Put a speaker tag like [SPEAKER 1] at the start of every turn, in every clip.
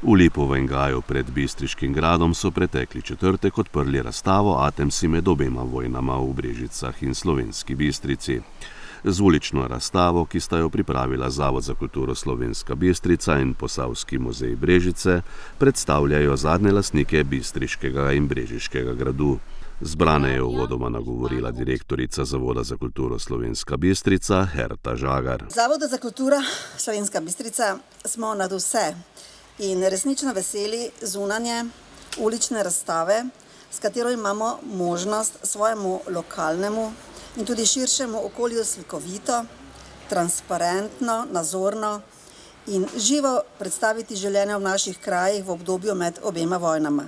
[SPEAKER 1] V Lipovem gaju pred Bistriškim gradom so pretekli četrtek odprli razstavo Atemsi med obema vojnama v Brežicah in Slovenski Bistrici. Z ulično razstavo, ki sta jo pripravila Zavod za kulturo Slovenska Bistrica in Posavski muzej Brežice, predstavljajo zadnje lastnike Bistriškega in Brežiškega gradu. Zbrane je uvodoma nagovorila direktorica Zavoda za kulturo Slovenska Bistrica Herta Žagar.
[SPEAKER 2] Zavoda za kulturo Slovenska Bistrica smo nad vse in resnično veseli zunanje ulične razstave, s katero imamo možnost svojemu lokalnemu in tudi širšemu okolju slikovito, transparentno, nazorno in živo predstaviti življenje v naših krajih v obdobju med obema vojnama.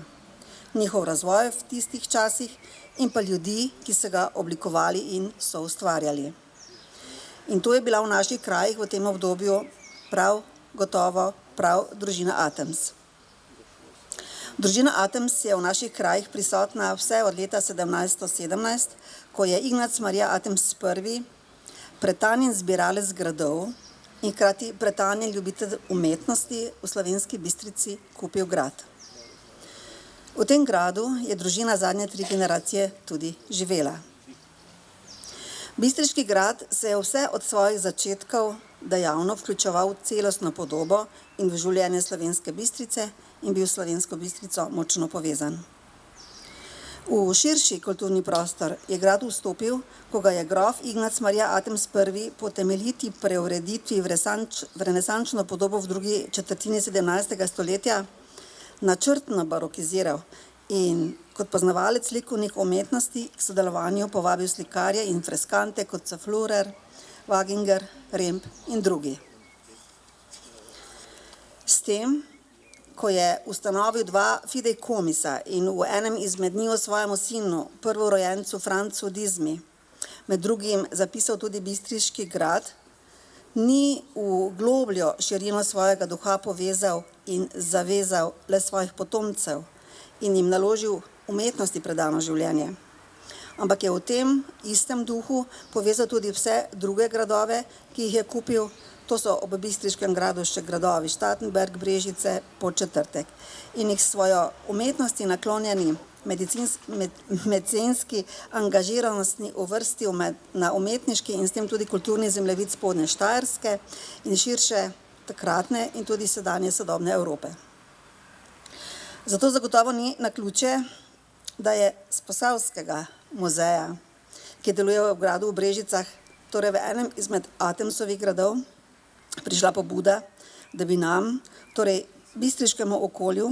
[SPEAKER 2] Njihov razvoj v tistih časih in pa ljudi, ki so ga oblikovali in so ustvarjali. In to je bila v naših krajih v tem obdobju prav gotovo prav družina Atems. Družina Atems je v naših krajih prisotna vse od leta 1717, ko je Ignac Marija Atems I, pretanjen zbiralec gradov in hkrati pretanjen ljubitelj umetnosti v Slovenski Bistrici kupil grad. V tem gradu je družina zadnje 3 generacije tudi živela. Bistriški grad se je vse od svojih začetkov dejavno vključeval v celostno podobo in v življenje Slovenske Bistrice in bil s Slovensko Bistrico močno povezan. V širši kulturni prostor je grad vstopil, ko ga je grof Ignac Marija Atems I po temeljiti preureditvi v renesančno podobo v drugi četrtini 17. stoletja načrtno barokiziral in kot poznavalec likovnih umetnosti k sodelovanju povabil slikarje in freskante kot so Flurer, Waginger, Remb in drugi. S tem, ko je ustanovil 2 fideikomisa in v enem izmed njih svojemu sinu, prvorojencu Francu Dizmi, med drugim zapisal tudi Bistriški grad, ni v globljo širino svojega duha povezal in zavezal le svojih potomcev in jim naložil umetnosti predano življenje, ampak je v tem istem duhu povezal tudi vse druge gradove, ki jih je kupil. To so ob Bistriškem gradu še gradovi Štatenberg, Brežice, Podčetrtek in jih svojo umetnosti naklonjeni mecenski angažiranosti uvrstil na umetniški in s tem tudi kulturni zemljevid Spodnje Štajerske in širše takratne in tudi sedanje sodobne Evrope. Zato zagotovo ni naključje, da je z Posavskega muzeja, ki deluje v gradu v Brežicah, torej v enem izmed Atemsovih gradov, prišla pobuda, da bi nam, torej bistriškemu okolju,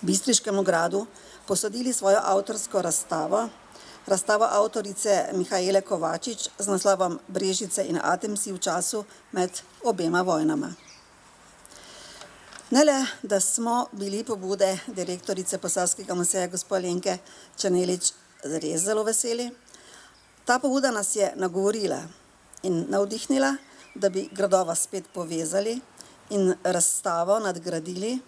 [SPEAKER 2] Bistriškemu gradu, posodili svojo avtorsko razstavo avtorice Mihaele Kovačič z naslovom Brežice in Atemsi v času med obema vojnama. Ne le, da smo bili pobude direktorice Posavskega muzeja gospe Alenke Černelič res zelo veseli, ta pobuda nas je nagovorila in navdihnila, da bi gradova spet povezali in razstavo nadgradili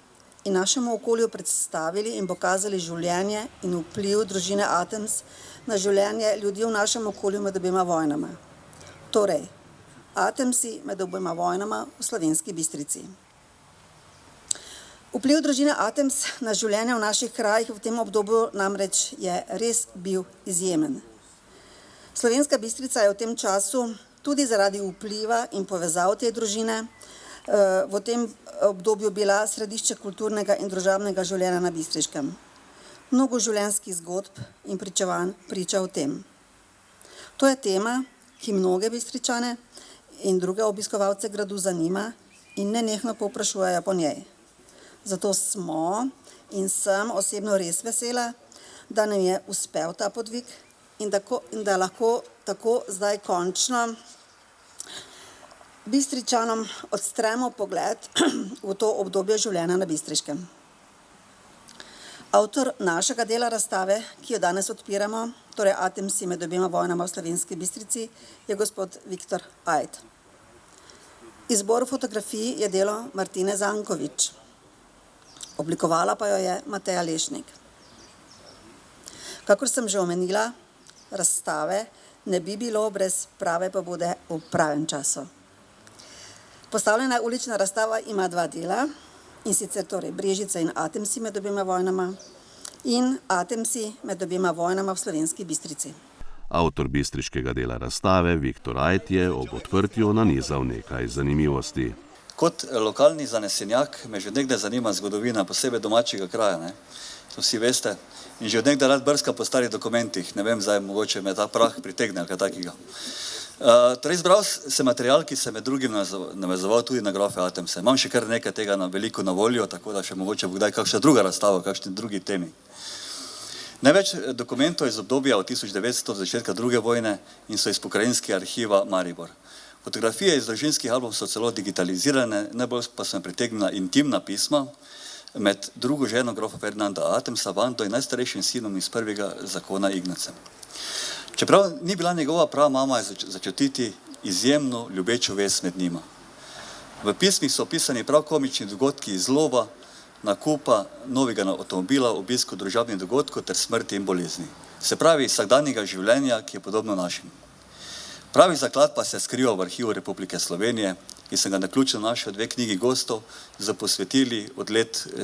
[SPEAKER 2] in našemu okolju predstavili in pokazali življenje in vpliv družine Atems na življenje ljudi v našem okolju med obema vojnama. Torej, Atemsi med obema vojnama v Slovenski Bistrici. Vpliv družine Atems na življenje v naših krajih v tem obdobju namreč je res bil izjemen. Slovenska Bistrica je v tem času tudi zaradi vpliva in povezav te družine v tem obdobju bila središče kulturnega in družabnega življenja na Bistriškem. Mnogo življenjskih zgodb in pričevanj priča o tem. To je tema, ki mnoge Bistričane in druge obiskovalce gradu zanima in nenehno povprašujejo po njej. Zato smo in sem osebno res vesela, da nam je uspel ta podvig in da lahko tako zdaj končno Bistričanom odstremo pogled v to obdobje življenja na Bistriškem. Avtor našega dela razstave, ki jo danes odpiramo, torej Atemsi med obema vojnama v Slovenski Bistrici, je gospod Viktor Ajd. Izbor fotografij je delo Martine Zankovič. Oblikovala pa jo je Mateja Lešnik. Kakor sem že omenila, razstave ne bi bilo brez prave pobude v pravem času. Postavljena ulična razstava ima 2 dela. in sicer torej Brežice in Atemsi med obema vojnama in Atemsi med obema vojnama v Slovenski Bistrici.
[SPEAKER 1] Avtor bistriškega dela razstave Viktor Ajt je ob odprtju nanizal nekaj zanimivosti.
[SPEAKER 3] Kot lokalni zanesenjak me že od nekdaj zanima zgodovina, posebej domačega kraja, ne? To vsi veste. In že od nekdaj rad brskam po starih dokumentih, ne vem, zdaj mogoče me ta prah pritegne ali kaj takega. Torej, izbral sem material, ki se med drugim navezoval tudi na grofe Atemse. Imam še kar nekaj tega veliko na voljo, tako da še mogoče bo kdaj kakšna druga razstava, kakšni drugi temi. Največ dokumentov iz obdobja od 1900 do začetka druge vojne in so iz pokrajinskega arhiva Maribor. Fotografije iz družinskih album so celo digitalizirane, najbolj pa so me pritegnila intimna pisma med drugo ženo grofa Ferdinanda Atemsa, Vando in najstarejšim sinom iz prvega zakona Ignacem. Čeprav ni bila njegova prava mama, je začutiti izjemno ljubečo vez med njima. V pismih so opisani prav komični dogodki iz lova, nakupa novega avtomobila, obisku družabnih dogodkov ter smrti in bolezni. Se pravi, vsakdanjega življenja, ki je podobno našim. Pravi zaklad pa se skriva v Arhivu Republike Slovenije, ki sem ga naključno našel dve knjigi gostov za posvetili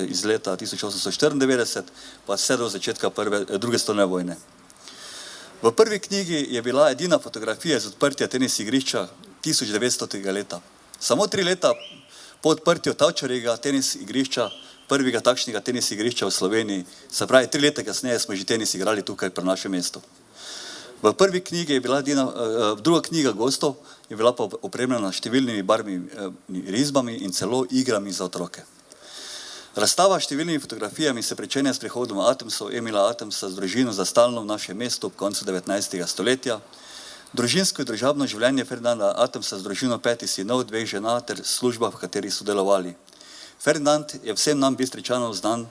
[SPEAKER 3] iz leta 1894 pa vse do začetka druge svetovne vojne. V prvi knjigi je bila edina fotografija iz odprtja tenis igrišča 1900. leta. Samo 3 leta po odprtju Tavčarjevega tenis igrišča, prvega takšnega tenis igrišča v Sloveniji, se pravi 3 leta kasneje smo že tenis igrali tukaj pri našem mestu. V prvi knjigi je bila druga knjiga gostov je bila pa opremljena številnimi barvnimi risbami in celo igrami za otroke. Razstava s številnimi fotografijami se pričenja s prihodom Atemsov, Emila Atemsa z družino za stalno v našem mestu ob koncu 19. stoletja, družinsko in družabno življenje Ferdinanda Atemsa z družino 5 sinov, 2 žena ter služba, v kateri so delovali. Ferdinand je vsem nam Bistričanov znan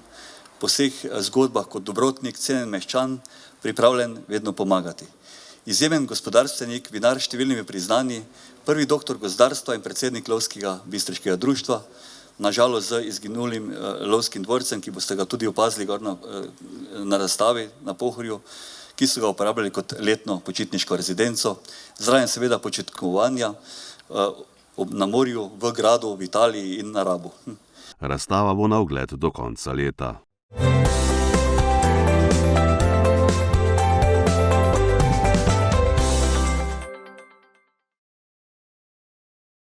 [SPEAKER 3] po vseh zgodbah kot dobrotnik, cenjen meščan, pripravljen vedno pomagati. Izjemen gospodarstvenik, vinar s številnimi priznanji, prvi doktor gozdarstva in predsednik lovskega bistriškega društva, nažalost z izginulim lovskim dvorcem, ki boste ga tudi opazili gor na razstavi na Pohorju, ki so ga uporabljali kot letno počitniško rezidenco, zraven seveda počitkovanja na morju, v gradu, v Italiji in na Rabu.
[SPEAKER 1] Razstava bo na ogled do konca leta.